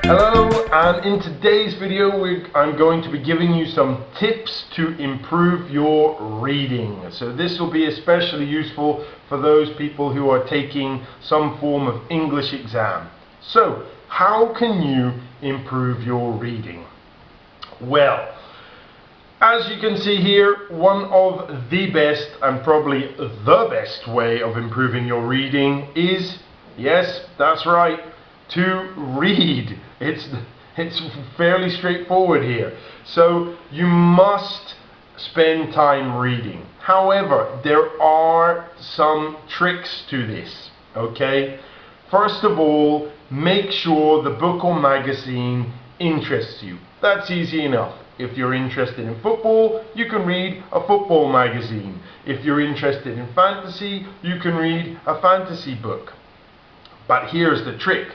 Hello, and in today's video I'm going to be giving you some tips to improve your reading. So this will be especially useful for those people who are taking some form of English exam. So, how can you improve your reading? Well, as you can see here, one of the best and probably the best way of improving your reading is, yes, that's right, to read. It's fairly straightforward here. So you must spend time reading. However, there are some tricks to this, okay? First of all, make sure the book or magazine interests you. That's easy enough. If you're interested in football, you can read a football magazine. If you're interested in fantasy, you can read a fantasy book. But here's the trick.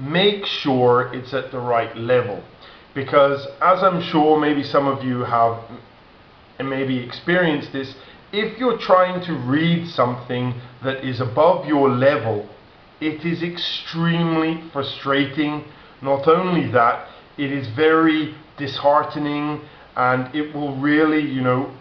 Make sure it's at the right level. Because as I'm sure maybe some of you have maybe experienced this, if you're trying to read something that is above your level, it is extremely frustrating. Not only that, it is very disheartening, and it will really,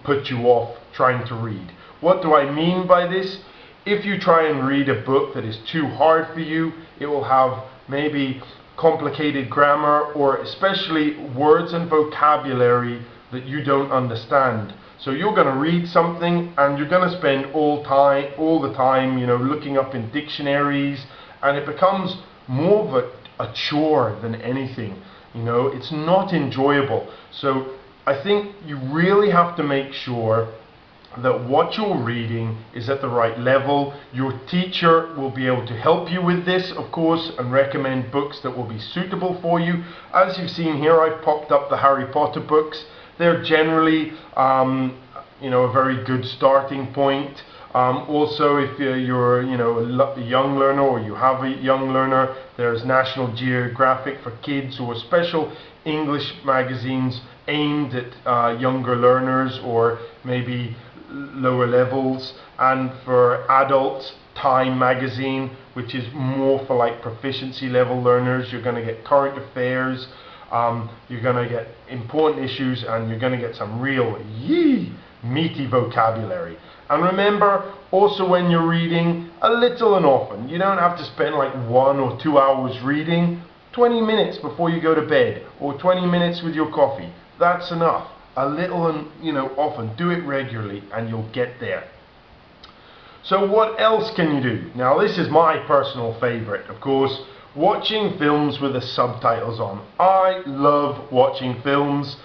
put you off trying to read. What do I mean by this? If you try and read a book that is too hard for you, it will have maybe complicated grammar, or especially words and vocabulary that you don't understand. So you're going to read something and you're going to spend all the time, looking up in dictionaries, and it becomes more of a chore than anything. It's not enjoyable. So I think you really have to make sure that what you're reading is at the right level. Your teacher will be able to help you with this, of course, and recommend books that will be suitable for you. As you've seen here, I've popped up the Harry Potter books. They're generally, a very good starting point. Also, if you're a young learner, or you have a young learner, there's National Geographic for kids, or special English magazines aimed at younger learners, or maybe lower levels. And for adults, Time magazine, which is more for like proficiency level learners. You're going to get current affairs, you're going to get important issues, and you're going to get some real meaty vocabulary. And remember, also when you're reading, a little and often. You don't have to spend like 1 or 2 hours reading. 20 minutes before you go to bed, or 20 minutes with your coffee. That's enough. A little and often. Do it regularly and you'll get there. So what else can you do? Now this is my personal favorite, of course, watching films with the subtitles on. I love watching films,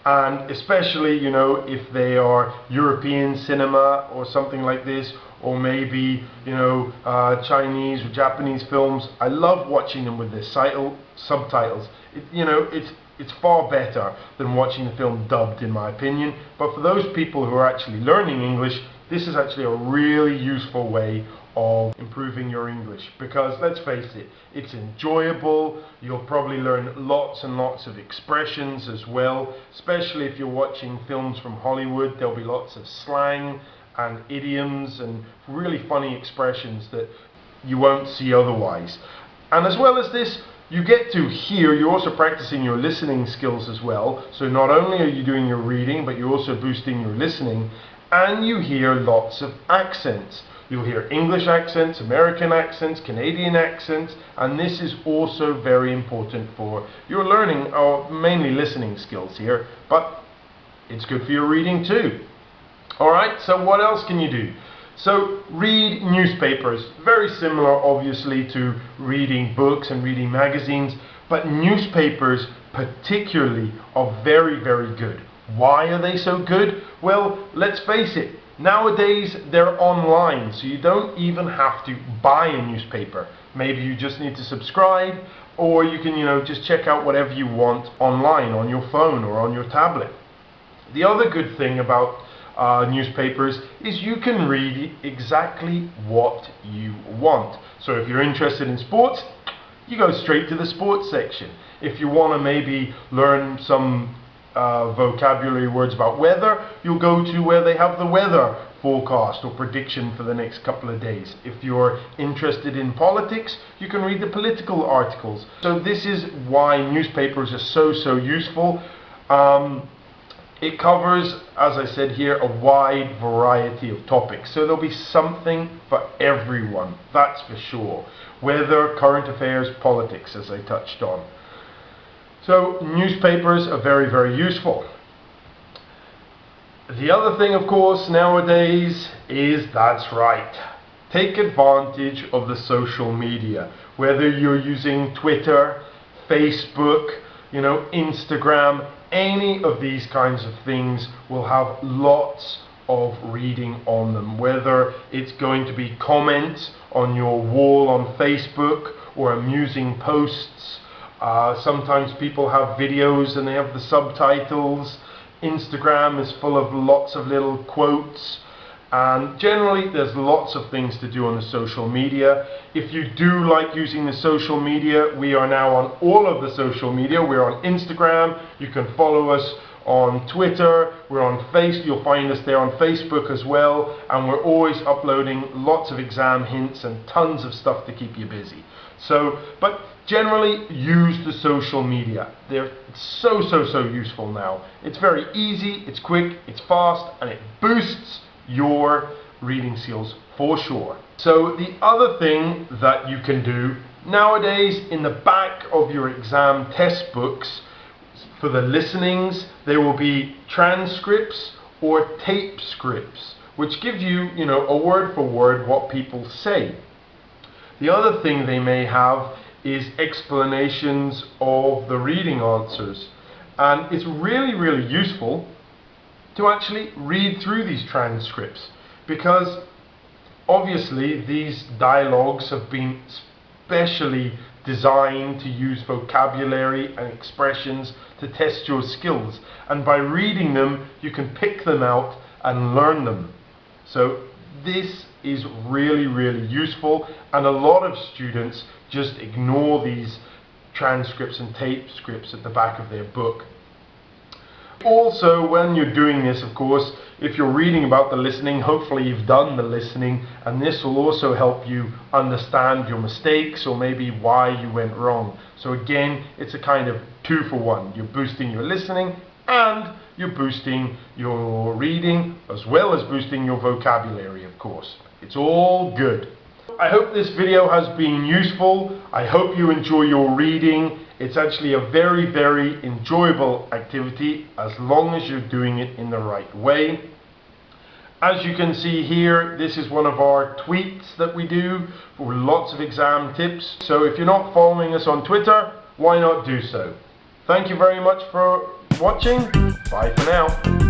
and especially if they are European cinema or something like this, or maybe Chinese or Japanese films. I love watching them with the subtitles. It's far better than watching the film dubbed, in my opinion. But for those people who are actually learning English, this is actually a really useful way of improving your English, because let's face it, it's enjoyable. You'll probably learn lots and lots of expressions as well, especially if you're watching films from Hollywood. There'll be lots of slang and idioms and really funny expressions that you won't see otherwise. And as well as this, you get to hear, you're also practicing your listening skills as well. So not only are you doing your reading, but you're also boosting your listening, and you hear lots of accents. You'll hear English accents, American accents, Canadian accents, and this is also very important for your learning, or mainly listening skills here, but it's good for your reading too. Alright, so what else can you do? So read newspapers. Very similar obviously to reading books and reading magazines, but newspapers particularly are very, very good. Why are they so good? Well, let's face it, nowadays they're online, so you don't even have to buy a newspaper. Maybe you just need to subscribe, or you can just check out whatever you want online on your phone or on your tablet. The other good thing about newspapers is you can read exactly what you want. So if you're interested in sports, you go straight to the sports section. If you want to maybe learn some vocabulary words about weather, you'll go to where they have the weather forecast or prediction for the next couple of days. If you're interested in politics, you can read the political articles. So this is why newspapers are so useful. It covers, as I said here, a wide variety of topics. So there'll be something for everyone, that's for sure. Weather, current affairs, politics, as I touched on. So newspapers are very useful. The other thing, of course, nowadays is, that's right, take advantage of the social media. Whether you're using Twitter, Facebook, Instagram, any of these kinds of things will have lots of reading on them. Whether it's going to be comments on your wall on Facebook or amusing posts. Sometimes people have videos and they have the subtitles. Instagram is full of lots of little quotes. And generally there's lots of things to do on the social media. If you do like using the social media, we are now on all of the social media. We're on Instagram, you can follow us on Twitter, we're on Facebook, you'll find us there on Facebook as well, and we're always uploading lots of exam hints and tons of stuff to keep you busy. But generally use the social media. They're so useful now. It's very easy, it's quick, it's fast, and it boosts your reading skills for sure. So the other thing that you can do nowadays, in the back of your exam test books for the listenings, there will be transcripts or tape scripts, which give you, a word for word what people say. The other thing they may have is explanations of the reading answers, and it's really useful to actually read through these transcripts, because obviously these dialogues have been specially designed to use vocabulary and expressions to test your skills, and by reading them you can pick them out and learn them. So this is really useful, and a lot of students just ignore these transcripts and tape scripts at the back of their book. Also, when you're doing this, of course, if you're reading about the listening, hopefully you've done the listening, and this will also help you understand your mistakes or maybe why you went wrong. So again, it's a kind of 2-for-1. You're boosting your listening and you're boosting your reading, as well as boosting your vocabulary, of course. It's all good. I hope this video has been useful. I hope you enjoy your reading. It's actually a very enjoyable activity as long as you're doing it in the right way. As you can see here, this is one of our tweets that we do for lots of exam tips. So if you're not following us on Twitter, why not do so? Thank you very much for watching. Bye for now.